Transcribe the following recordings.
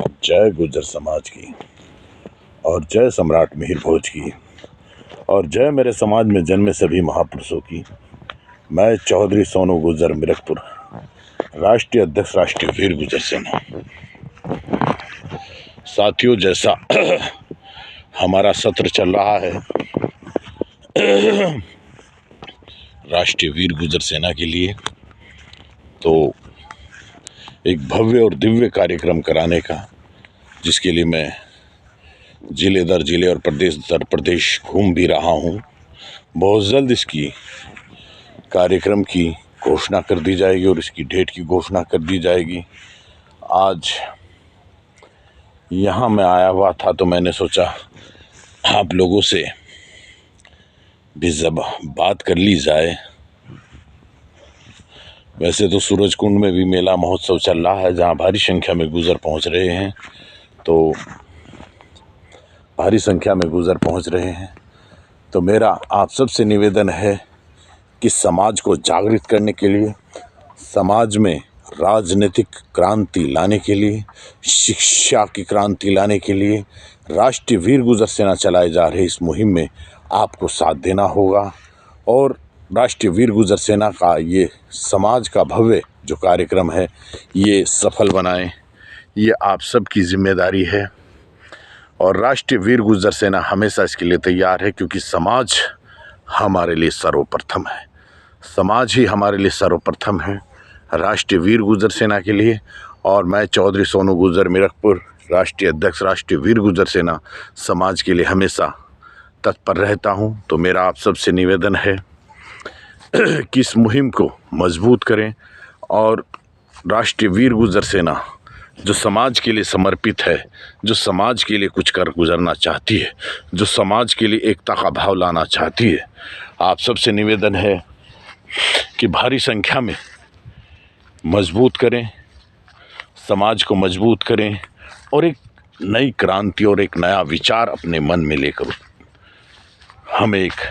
जय गुर्जर समाज की और जय सम्राट मिहिर भोज की और जय मेरे समाज में जन्मे सभी महापुरुषों की। मैं चौधरी सोनू गुर्जर मिरकपुर, राष्ट्रीय अध्यक्ष राष्ट्रीय वीर गुर्जर सेना। साथियों, जैसा हमारा सत्र चल रहा है राष्ट्रीय वीर गुर्जर सेना के लिए, तो एक भव्य और दिव्य कार्यक्रम कराने का, जिसके लिए मैं जिले दर जिले और प्रदेश दर प्रदेश घूम भी रहा हूँ। बहुत जल्द इसकी कार्यक्रम की घोषणा कर दी जाएगी और इसकी डेट की घोषणा कर दी जाएगी। आज यहाँ मैं आया हुआ था तो मैंने सोचा आप लोगों से भी जब बात कर ली जाए। वैसे तो सूरजकुंड में भी मेला महोत्सव चल रहा है, जहाँ भारी संख्या में गुर्जर पहुँच रहे हैं। तो मेरा आप सबसे निवेदन है कि समाज को जागृत करने के लिए, समाज में राजनीतिक क्रांति लाने के लिए, शिक्षा की क्रांति लाने के लिए राष्ट्रीय वीर गुर्जर सेना चलाए जा रहे इस मुहिम में आपको साथ देना होगा। और राष्ट्रीय वीर गुर्जर सेना का ये समाज का भव्य जो कार्यक्रम है, ये सफल बनाएं, ये आप सबकी जिम्मेदारी है। और राष्ट्रीय वीर गुर्जर सेना हमेशा इसके लिए तैयार है, क्योंकि समाज हमारे लिए सर्वप्रथम है। समाज ही हमारे लिए सर्वप्रथम है राष्ट्रीय वीर गुर्जर सेना के लिए। और मैं चौधरी सोनू गुर्जर मिरकपुर, राष्ट्रीय अध्यक्ष राष्ट्रीय वीर गुर्जर सेना, समाज के लिए हमेशा तत्पर रहता हूँ। तो मेरा आप सबसे निवेदन है कि इस मुहिम को मजबूत करें और राष्ट्रीय वीर गुर्जर सेना जो समाज के लिए समर्पित है, जो समाज के लिए कुछ कर गुजरना चाहती है, जो समाज के लिए एकता का भाव लाना चाहती है, आप सबसे निवेदन है कि भारी संख्या में मजबूत करें, समाज को मजबूत करें और एक नई क्रांति और एक नया विचार अपने मन में लेकर हमें एक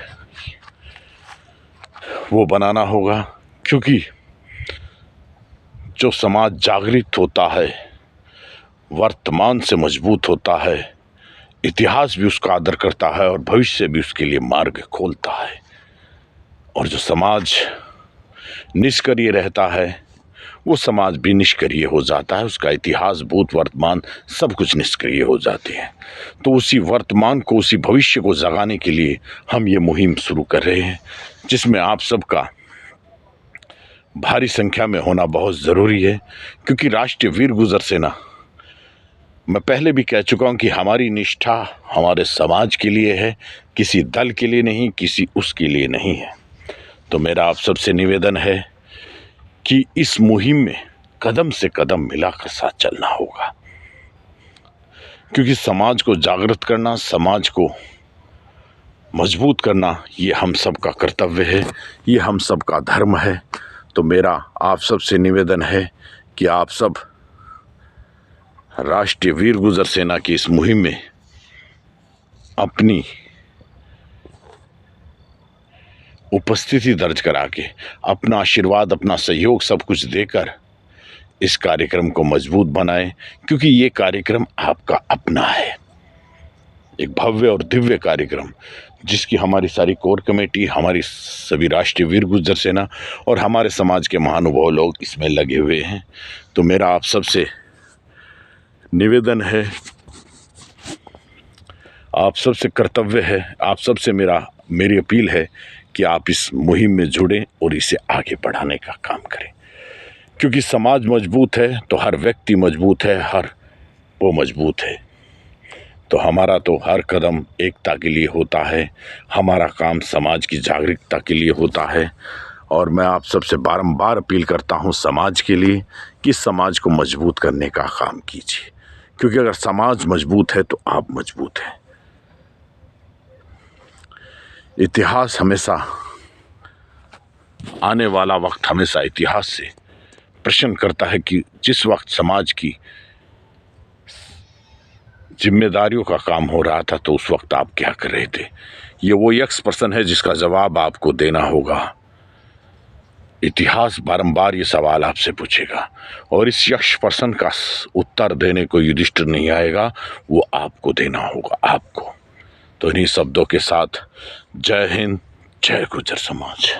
वो बनाना होगा। क्योंकि जो समाज जागृत होता है, वर्तमान से मजबूत होता है, इतिहास भी उसका आदर करता है और भविष्य भी उसके लिए मार्ग खोलता है। और जो समाज निष्क्रिय रहता है, वो समाज भी निष्क्रिय हो जाता है, उसका इतिहास, भूत, वर्तमान सब कुछ निष्क्रिय हो जाते हैं। तो उसी वर्तमान को, उसी भविष्य को जगाने के लिए हम ये मुहिम शुरू कर रहे हैं, जिसमें आप सबका भारी संख्या में होना बहुत ज़रूरी है। क्योंकि राष्ट्रीय वीर गुर्जर सेना, मैं पहले भी कह चुका हूँ कि हमारी निष्ठा हमारे समाज के लिए है, किसी दल के लिए नहीं, किसी उसके लिए नहीं है। तो मेरा आप सबसे निवेदन है कि इस मुहिम में कदम से कदम मिलाकर साथ चलना होगा। क्योंकि समाज को जागृत करना, समाज को मजबूत करना, ये हम सब का कर्तव्य है, ये हम सब का धर्म है। तो मेरा आप सबसे निवेदन है कि आप सब राष्ट्रीय वीर गुर्जर सेना की इस मुहिम में अपनी उपस्थिति दर्ज करा के, अपना आशीर्वाद, अपना सहयोग सब कुछ देकर इस कार्यक्रम को मजबूत बनाएं। क्योंकि ये कार्यक्रम आपका अपना है, एक भव्य और दिव्य कार्यक्रम, जिसकी हमारी सारी कोर कमेटी, हमारी सभी राष्ट्रीय वीर गुर्जर सेना और हमारे समाज के महानुभाव लोग इसमें लगे हुए हैं। तो मेरा आप सबसे निवेदन है, आप सबसे कर्तव्य है, आप सबसे मेरी अपील है कि आप इस मुहिम में जुड़ें और इसे आगे बढ़ाने का काम करें। क्योंकि समाज मजबूत है तो हर व्यक्ति मजबूत है, हर वो मजबूत है। तो हमारा तो हर कदम एकता के लिए होता है, हमारा काम समाज की जागरूकता के लिए होता है। और मैं आप सबसे बारंबार अपील करता हूँ समाज के लिए कि समाज को मजबूत करने का काम कीजिए। क्योंकि अगर समाज मजबूत है तो आप मजबूत हैं। इतिहास हमेशा, आने वाला वक्त हमेशा इतिहास से प्रश्न करता है कि जिस वक्त समाज की जिम्मेदारियों का काम हो रहा था तो उस वक्त आप क्या कर रहे थे। ये वो यक्ष प्रश्न है जिसका जवाब आपको देना होगा। इतिहास बारंबार ये सवाल आपसे पूछेगा और इस यक्ष प्रश्न का उत्तर देने को युधिष्ठिर नहीं आएगा, वो आपको देना होगा, आपको। तो इन्हीं शब्दों के साथ जय हिंद, जय गुर्जर समाज।